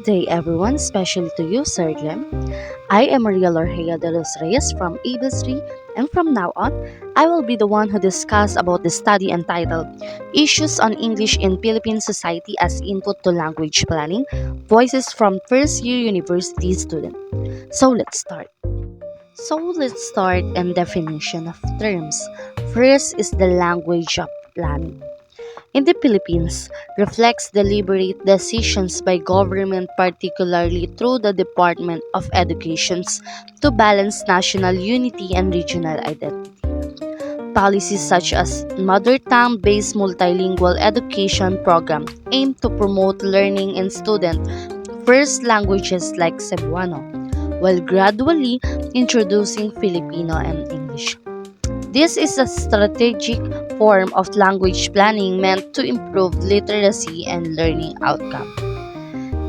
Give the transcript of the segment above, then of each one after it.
day, everyone, especially to you, Sir Glenn. I am Maria Lorhea de los Reyes from ABC, and from now on, I will be the one who discuss about the study entitled Issues on English in Philippine Society as Input to Language Planning, Voices from First Year University Student. So let's start in definition of terms. First is the language of planning. In the Philippines, reflects deliberate decisions by government, particularly through the Department of Educations, to balance national unity and regional identity. Policies such as mother tongue-based multilingual education program aim to promote learning in student first languages like Cebuano, while gradually introducing Filipino and English. This is a strategic form of language planning meant to improve literacy and learning outcome.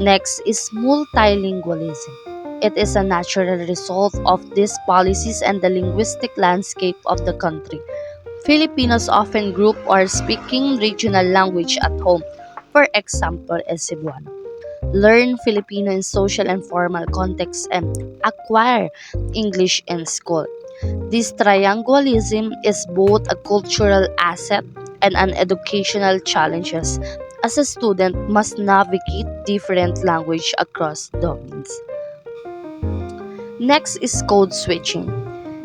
Next is multilingualism. It is a natural result of these policies and the linguistic landscape of the country. Filipinos often group or speaking regional language at home, for example, as Cebuano. Learn Filipino in social and formal contexts and acquire English in school. This triangualism is both a cultural asset and an educational challenge as a student must navigate different language across domains. Next is code switching.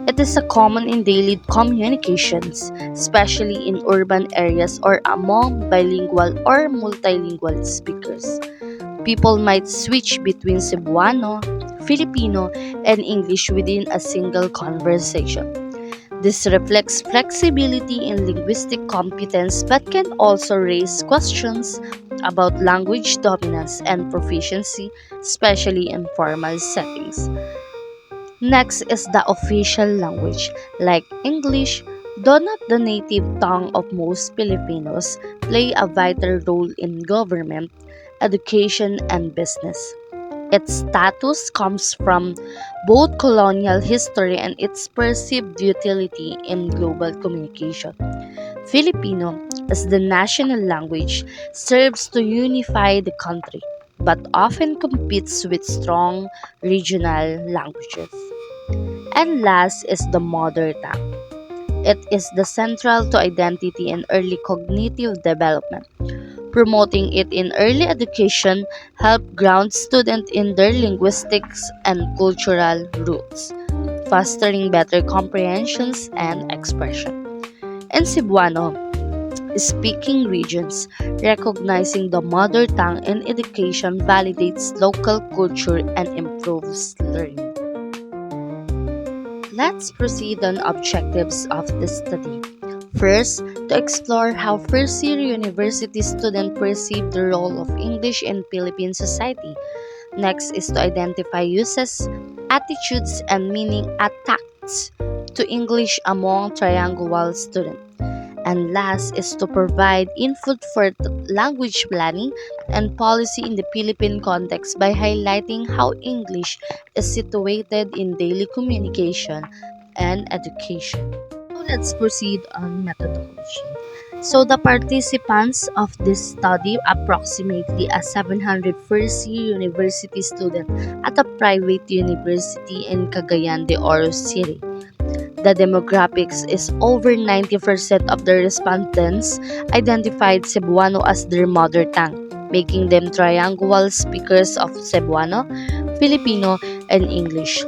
It is a common in daily communications, especially in urban areas or among bilingual or multilingual speakers. People might switch between Cebuano, Filipino, and English within a single conversation. This reflects flexibility in linguistic competence but can also raise questions about language dominance and proficiency, especially in formal settings. Next is the official language, like English, though not the native tongue of most Filipinos, play a vital role in government, education, and business. Its status comes from both colonial history and its perceived utility in global communication. Filipino, as the national language, serves to unify the country, but often competes with strong regional languages. And last is the mother tongue. It is the central to identity and early cognitive development. Promoting it in early education help ground students in their linguistics and cultural roots, fostering better comprehensions and expression. In Cebuano, speaking regions, recognizing the mother tongue in education validates local culture and improves learning. Let's proceed on objectives of the study. First, to explore how first-year university students perceive the role of English in Philippine society. Next is to identify uses, attitudes, and meaning attached to English among trilingual students. And last is to provide input for language planning and policy in the Philippine context by highlighting how English is situated in daily communication and education. Now let's proceed on methodology. So the participants of this study approximately a 700 first-year university student at a private university in Cagayan de Oro City. The demographics is over 90% of the respondents identified Cebuano as their mother tongue, making them trilingual speakers of Cebuano, Filipino, and English.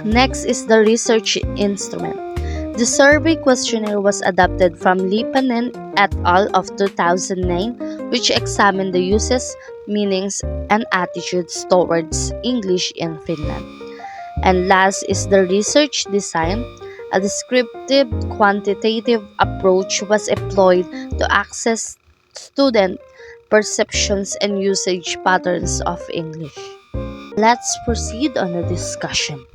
Next is the research instrument. The survey questionnaire was adapted from Lipanen et al. Of 2009, which examined the uses, meanings, and attitudes towards English in Finland. And last is the research design. A descriptive quantitative approach was employed to assess student perceptions and usage patterns of English. Let's proceed on the discussion.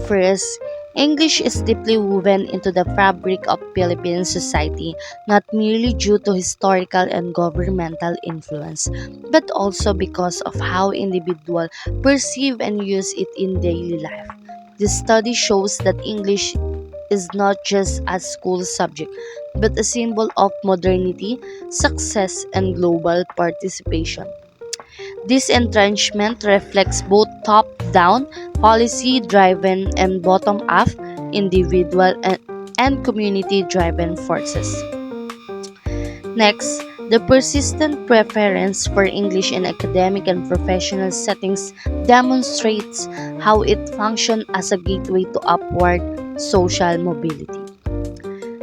First, English is deeply woven into the fabric of Philippine society, not merely due to historical and governmental influence, but also because of how individuals perceive and use it in daily life. This study shows that English is not just a school subject, but a symbol of modernity, success, and global participation. This entrenchment reflects both top-down, policy-driven, and bottom-up, individual and community-driven forces. Next, the persistent preference for English in academic and professional settings demonstrates how it functions as a gateway to upward social mobility.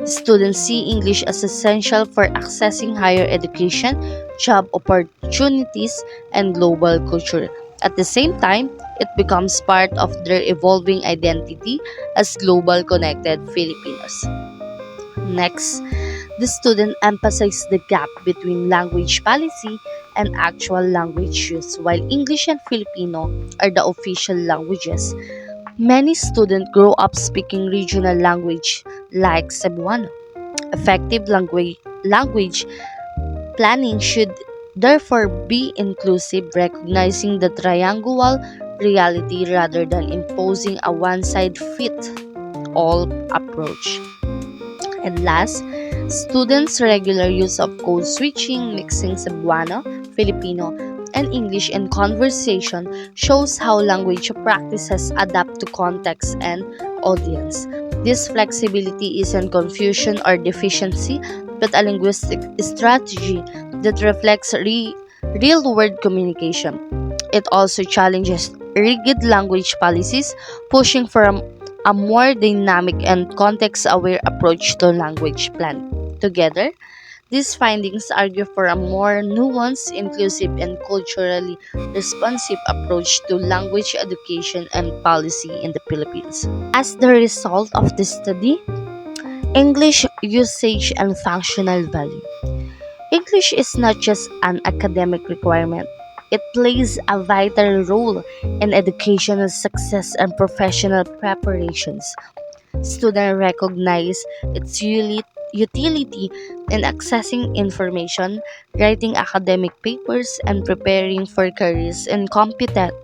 Students see English as essential for accessing higher education, job opportunities, and global culture. At the same time, it becomes part of their evolving identity as global connected Filipinos. Next, the student emphasizes the gap between language policy and actual language use. While English and Filipino are the official languages, many students grow up speaking regional language like Cebuano. Effective language planning should therefore be inclusive, recognizing the triangular reality rather than imposing a one-size-fits-all approach. And last, students' regular use of code switching, mixing Cebuano, Filipino, and English in conversation shows how language practices adapt to context and audience. This flexibility isn't confusion or deficiency, but a linguistic strategy that reflects real world communication. It also challenges rigid language policies, pushing for a more dynamic and context aware approach to language planning. Together, these findings argue for a more nuanced, inclusive, and culturally responsive approach to language education and policy in the Philippines. As the result of this study, English usage and functional value. English is not just an academic requirement. It plays a vital role in educational success and professional preparations. Students recognize its utility in accessing information, writing academic papers, and preparing for careers in competitive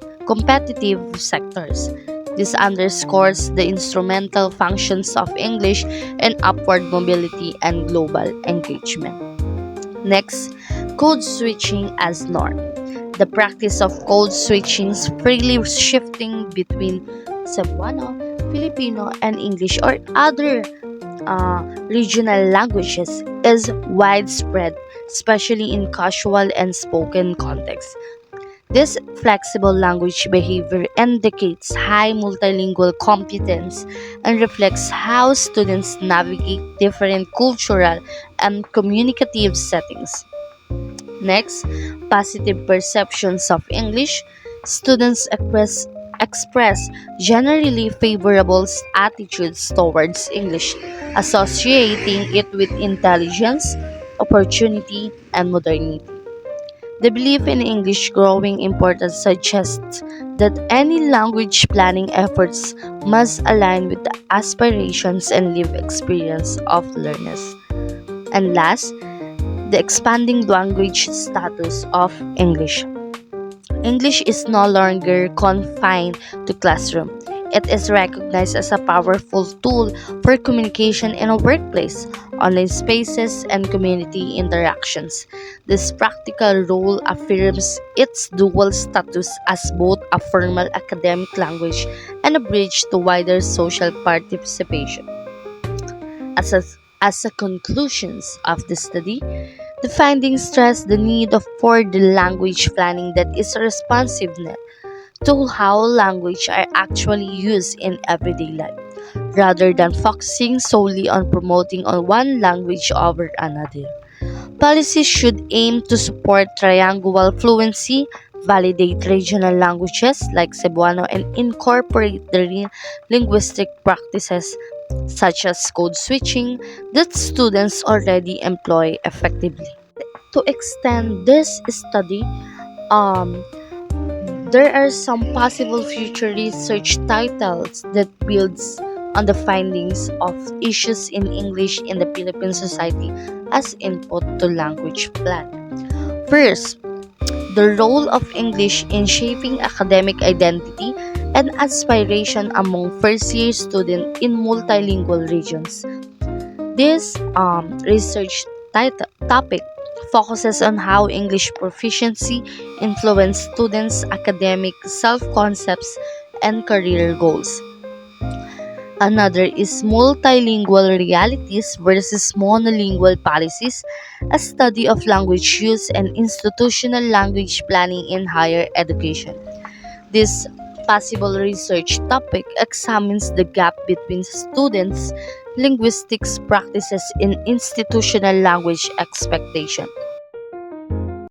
sectors. This underscores the instrumental functions of English in upward mobility and global engagement. Next, code switching as norm. The practice of code switching, freely shifting between Cebuano, Filipino, and English or other regional languages is widespread, especially in casual and spoken contexts. This flexible language behavior indicates high multilingual competence and reflects how students navigate different cultural and communicative settings. Next, positive perceptions of English. Students express generally favorable attitudes towards English, associating it with intelligence, opportunity, and modernity. The belief in English growing importance suggests that any language planning efforts must align with the aspirations and lived experience of learners. And last, the expanding language status of English. English is no longer confined to classroom. It is recognized as a powerful tool for communication in a workplace, online spaces, and community interactions. This practical role affirms its dual status as both a formal academic language and a bridge to wider social participation. As a conclusions of the study, the findings stress the need for the language planning that is responsiveness to how language are actually used in everyday life, rather than focusing solely on promoting on one language over another. Policies should aim to support triangular fluency, validate regional languages like Cebuano, and incorporate the linguistic practices such as code switching that students already employ effectively. To extend this study, um, there are some possible future research titles that builds on the findings of issues in English in the Philippine society as input to language plan. First, the role of English in shaping academic identity and aspiration among first-year students in multilingual regions. This research topic focuses on how English proficiency influences students' academic self-concepts and career goals. Another is multilingual realities versus monolingual policies, a study of language use and institutional language planning in higher education. This possible research topic examines the gap between students' linguistics practices and institutional language expectation.